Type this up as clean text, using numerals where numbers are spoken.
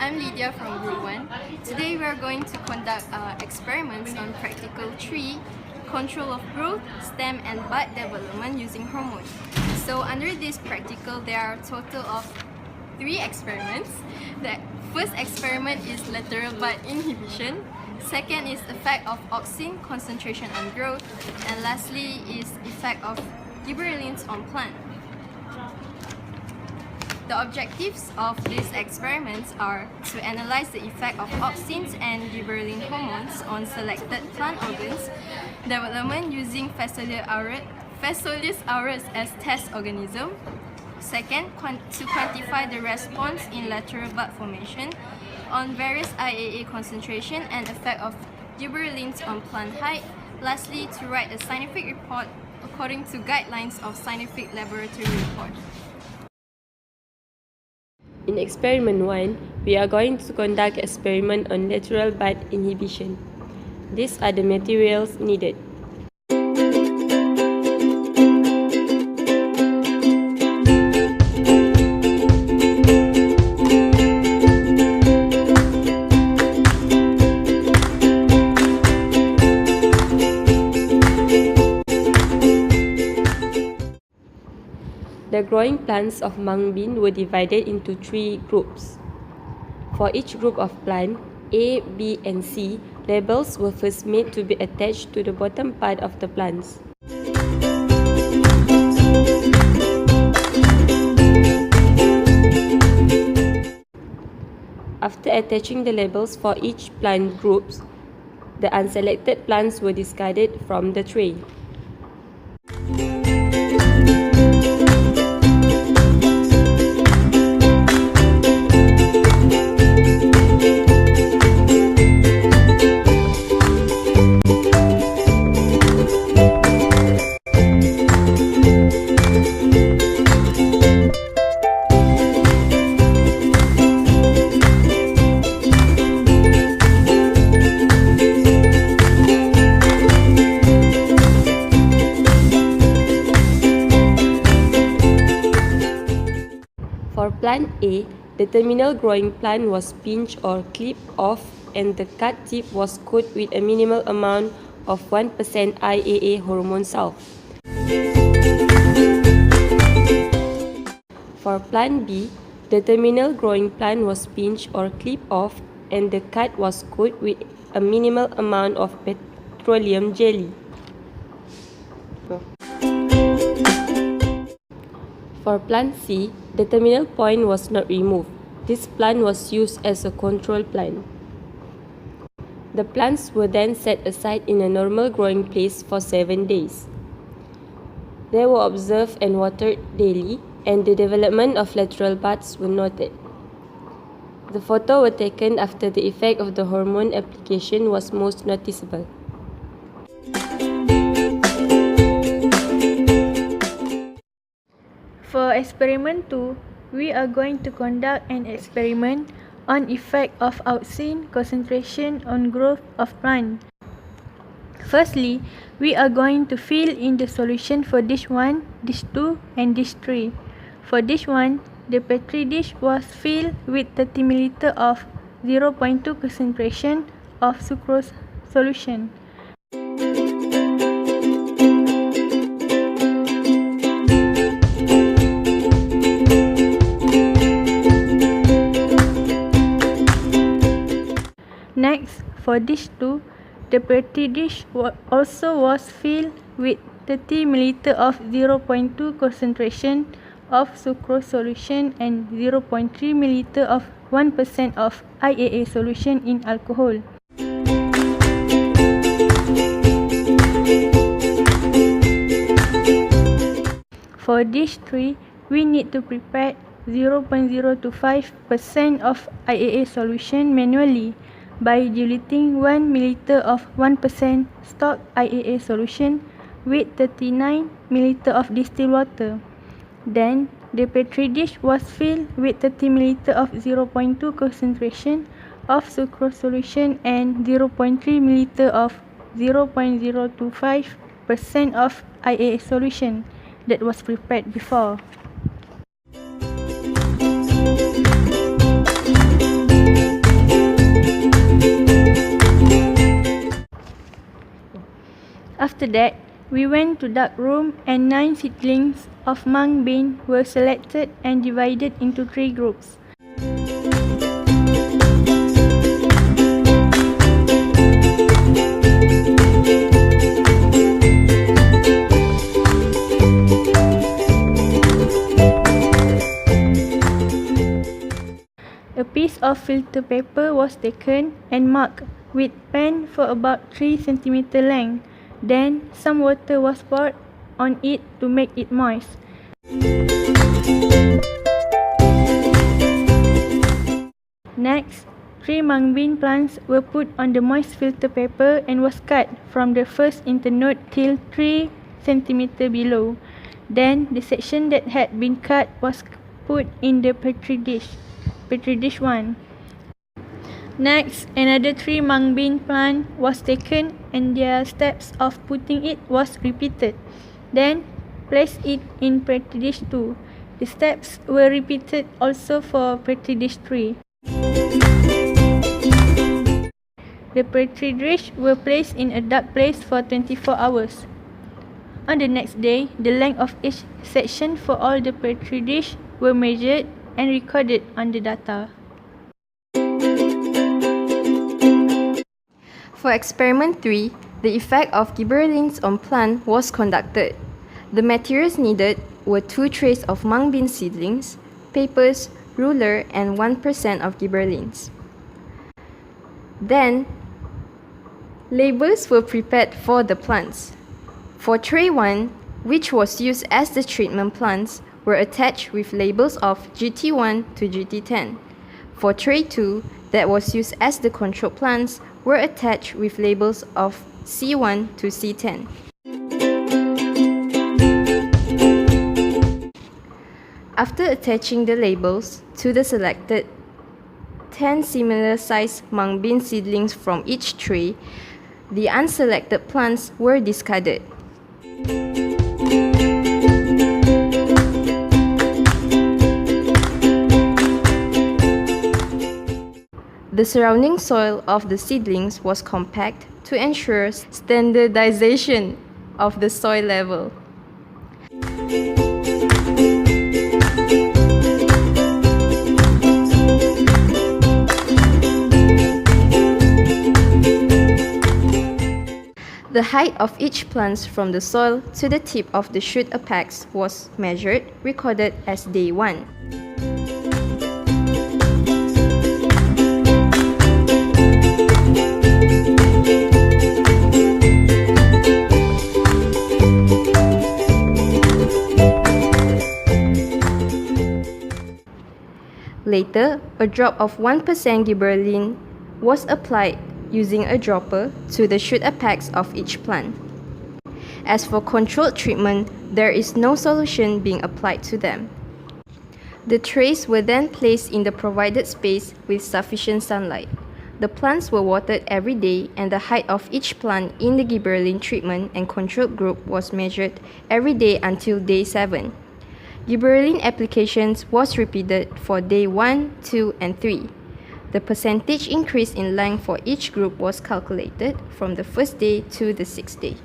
I'm Lidiya from Group 1. Today we are going to conduct experiments on practical 3, control of growth, stem and bud development using hormone. So under this practical, there are a total of 3 experiments. The first experiment is lateral bud inhibition. Second is effect of auxin concentration on growth. And lastly is effect of gibberellins on plant. The objectives of these experiments are to analyze the effect of auxins and gibberellin hormones on selected plant organs, development using Phaseolus aureus as test organism. Second, to quantify the response in lateral bud formation on various IAA concentration and effect of gibberellins on plant height. Lastly, to write a scientific report according to guidelines of scientific laboratory report. In experiment 1, we are going to conduct experiment on lateral bud inhibition. These are the materials needed. The growing plants of mung bean were divided into 3 groups. For each group of plant, A, B and C, labels were first made to be attached to the bottom part of the plants. After attaching the labels for each plant groups, the unselected plants were discarded from the tray. For plant A, the terminal growing plant was pinched or clipped off and the cut tip was coated with a minimal amount of 1% IAA hormone salve. For plant B, the terminal growing plant was pinched or clipped off and the cut was coated with a minimal amount of petroleum jelly. For plant C, the terminal point was not removed. This plant was used as a control plant. The plants were then set aside in a normal growing place for 7 days. They were observed and watered daily, and the development of lateral buds were noted. The photos were taken after the effect of the hormone application was most noticeable. For experiment 2, we are going to conduct an experiment on effect of auxin concentration on growth of plant. Firstly, we are going to fill in the solution for dish 1, dish 2 and dish 3. For dish 1, the petri dish was filled with 30 ml of 0.2 concentration of sucrose solution. Next, for dish 2, the petri dish also was filled with 30 ml of 0.2 concentration of sucrose solution and 0.3 ml of 1% of IAA solution in alcohol. For dish 3, we need to prepare 0.025% of IAA solution manually by diluting 1 ml of 1% stock IAA solution with 39 ml of distilled water. Then, the petri dish was filled with 30 ml of 0.2 concentration of sucrose solution and 0.3 ml of 0.025% of IAA solution that was prepared before. After that, we went to dark room and 9 seedlings of mung bean were selected and divided into 3 groups. A piece of filter paper was taken and marked with pen for about 3 cm length. Then some water was poured on it to make it moist. Next, 3 mung bean plants were put on the moist filter paper and was cut from the first internode till 3 cm below. Then the section that had been cut was put in the petri dish 1. Next, another 3 mung bean plant was taken and their steps of putting it was repeated. Then, place it in petri dish 2. The steps were repeated also for petri dish 3. The petri dish were placed in a dark place for 24 hours. On the next day, the length of each section for all the petri dish were measured and recorded on the data. For experiment 3, the effect of gibberellins on plant was conducted. The materials needed were 2 trays of mung bean seedlings, papers, ruler, and 1% of gibberellins. Then, labels were prepared for the plants. For tray 1, which was used as the treatment plants, were attached with labels of GT1 to GT10. For tray 2, that was used as the control plants, were attached with labels of C1 to C10. After attaching the labels to the selected 10 similar sized mung bean seedlings from each tray, the unselected plants were discarded. The surrounding soil of the seedlings was compact to ensure standardization of the soil level. The height of each plant from the soil to the tip of the shoot apex was measured, recorded as day 1. Later, a drop of 1% gibberellin was applied using a dropper to the shoot apex of each plant. As for controlled treatment, there is no solution being applied to them. The trays were then placed in the provided space with sufficient sunlight. The plants were watered every day and the height of each plant in the gibberellin treatment and controlled group was measured every day until day 7. Gibberellin applications was repeated for day 1, 2, and 3. The percentage increase in length for each group was calculated from the first day to the 6th day.